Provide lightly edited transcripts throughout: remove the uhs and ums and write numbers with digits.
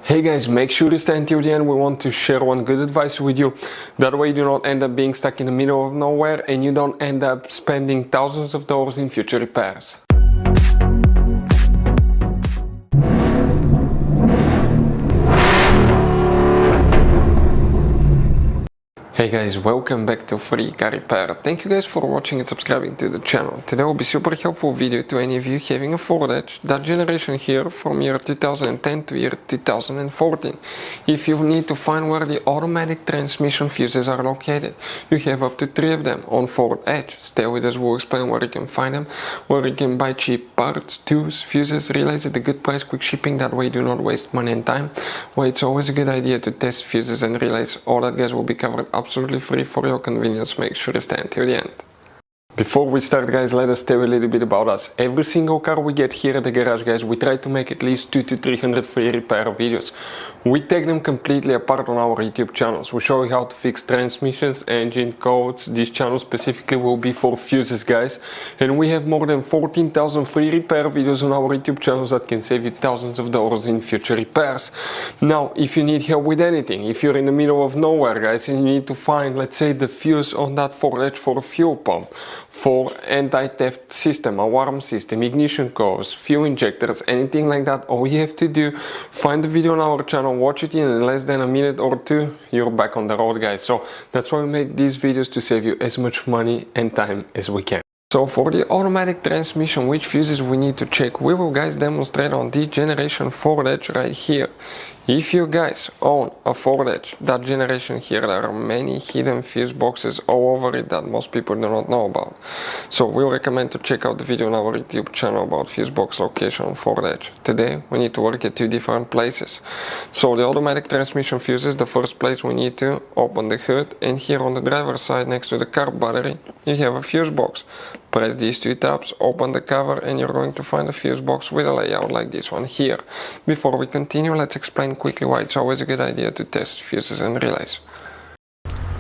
Hey guys, make sure to stay until the end. We want to share one good advice with you. That way you do not end up being stuck in the middle of nowhere and you don't end up spending thousands of dollars in future repairs. Hey guys, welcome back to Free Car Repair. Thank you guys for watching and subscribing to the channel. Today will be super helpful video to any of you having a Ford Edge, that generation here from year 2010 to year 2014. If you need to find where the automatic transmission fuses are located, you have up to 3 of them on Ford Edge. Stay with us, we'll explain where you can find them, where you can buy cheap parts, tools, fuses, relays at a good price, quick shipping, that way you do not waste money and time. Well, it's always a good idea to test fuses and relays. All that guys will be covered absolutely free for your convenience. Make sure to stay until the end. Before we start guys, let us tell you a little bit about us. Every single car we get here at the garage guys, we try to make at least 200 to 300 free repair videos. We take them completely apart on our YouTube channels. We show you how to fix transmissions, engine codes. This channel specifically will be for fuses guys. And we have more than 14,000 free repair videos on our YouTube channels that can save you thousands of dollars in future repairs. Now, if you need help with anything, if you're in the middle of nowhere guys and you need to find, let's say, the fuse on that Ford Edge for a fuel pump, for anti-theft system, alarm system, ignition codes, fuel injectors, anything like that, all you have to do, find the video on our channel, watch it in less than a minute or two, you're back on the road guys. So that's why we make these videos, to save you as much money and time as we can. So for the automatic transmission, which fuses we need to check, we will guys demonstrate on this generation Ford Edge right here. If you guys own a Ford Edge, that generation here, there are many hidden fuse boxes all over it that most people do not know about. So we recommend to check out the video on our YouTube channel about fuse box location on Ford Edge. Today we need to work at 2 different places. So the automatic transmission fuses, the first place we need to open the hood, and here on the driver's side next to the car battery you have a fuse box. Press these 2 tabs, open the cover, and you're going to find a fuse box with a layout like this one here. Before we continue, let's explain quickly why it's always a good idea to test fuses and relays.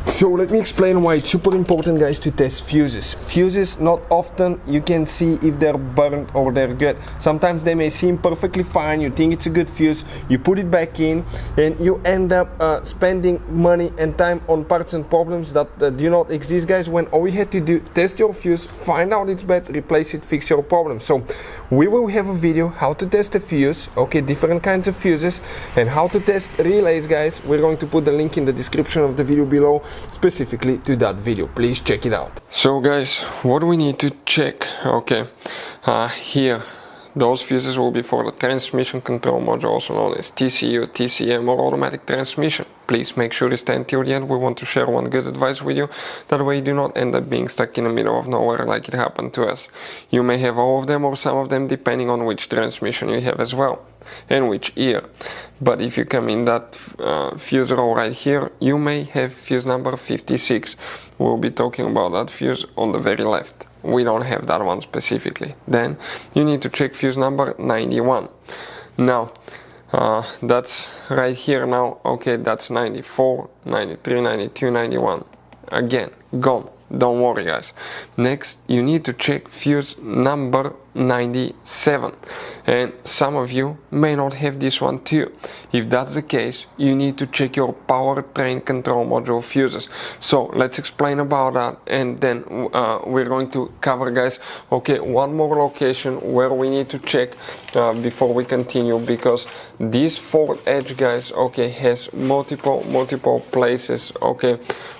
So let me explain why it's super important guys to test fuses. Fuses, not often you can see if they're burnt or they're good. Sometimes they may seem perfectly fine, you think it's a good fuse, you put it back in and you end up spending money and time on parts and problems that do not exist guys, when all you had to do, test your fuse, find out it's bad, replace it, fix your problem. So we will have a video how to test a fuse, okay, different kinds of fuses, and how to test relays guys. We're going to put the link in the description of the video below specifically to that video. Please check it out. So guys, what we need to check, okay, here those fuses will be for the transmission control module, also known as TCU, TCM, or automatic transmission. Please make sure to stay until the end. We want to share one good advice with you, that way you do not end up being stuck in the middle of nowhere like it happened to us. You may have all of them or some of them depending on which transmission you have as well and which year. But if you come in that fuse row right here, you may have fuse number 56. We'll be talking about that fuse on the very left. We don't have that one specifically. Then you need to check fuse number 91. Now that's right here now, okay, that's 94, 93, 92, 91. Again, gone. Don't worry guys. Next you need to check fuse number 97, and some of you may not have this one too. If that's the case, you need to check your powertrain control module fuses. So let's explain about that, and then we're going to cover guys, okay, one more location where we need to check before we continue, because this Ford Edge guys, okay, has multiple places, okay,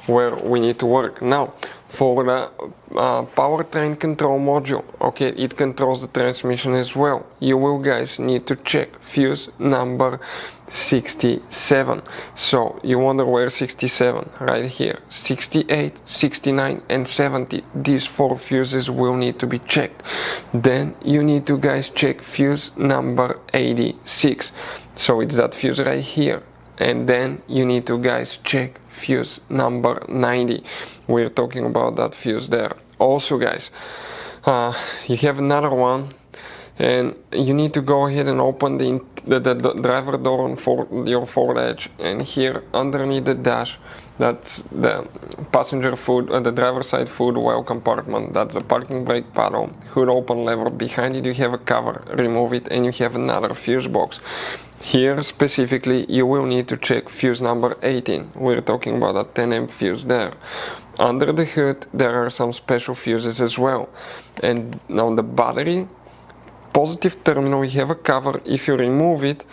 where we need to work. Now for the powertrain control module, okay, it controls the transmission as well. You will guys need to check fuse number 67. So you wonder where 67, right here. 68, 69 and 70, these 4 fuses will need to be checked. Then you need to guys check fuse number 86. So it's that fuse right here. And then you need to guys check fuse number 90. We're talking about that fuse there. Also guys, you have another one, and you need to go ahead and open the driver door on your Ford Edge, and here underneath the dash, that's the passenger food, the driver side food well compartment, that's the parking brake paddle, hood open lever. Behind it you have a cover, remove it and you have another fuse box. Here specifically you will need to check fuse number 18. We're talking about a 10 amp fuse there. Under the hood there are some special fuses as well. And on the battery positive terminal you have a cover. If you remove it,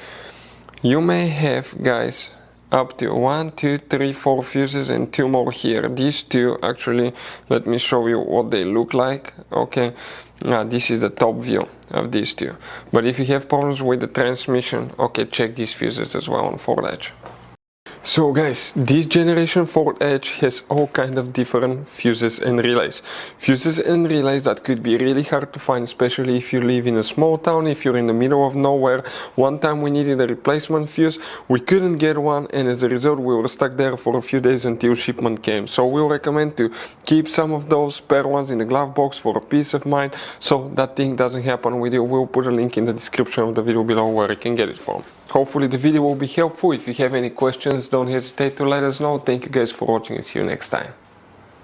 you may have, guys, up to 1, 2, 3, 4 fuses and 2 more here. These two, actually, let me show you what they look like. Okay, this is the top view of these two. But if you have problems with the transmission, okay, check these fuses as well on Ford Edge. So guys, this generation Ford Edge has all kind of different fuses and relays. Fuses and relays that could be really hard to find, especially if you live in a small town, if you're in the middle of nowhere. One time we needed a replacement fuse, we couldn't get one, and as a result we were stuck there for a few days until shipment came. So we'll recommend to keep some of those spare ones in the glove box for a peace of mind, so that thing doesn't happen with you. We'll put a link in the description of the video below where you can get it from. Hopefully the video will be helpful. If you have any questions, don't hesitate to let us know. Thank you guys for watching and see you next time.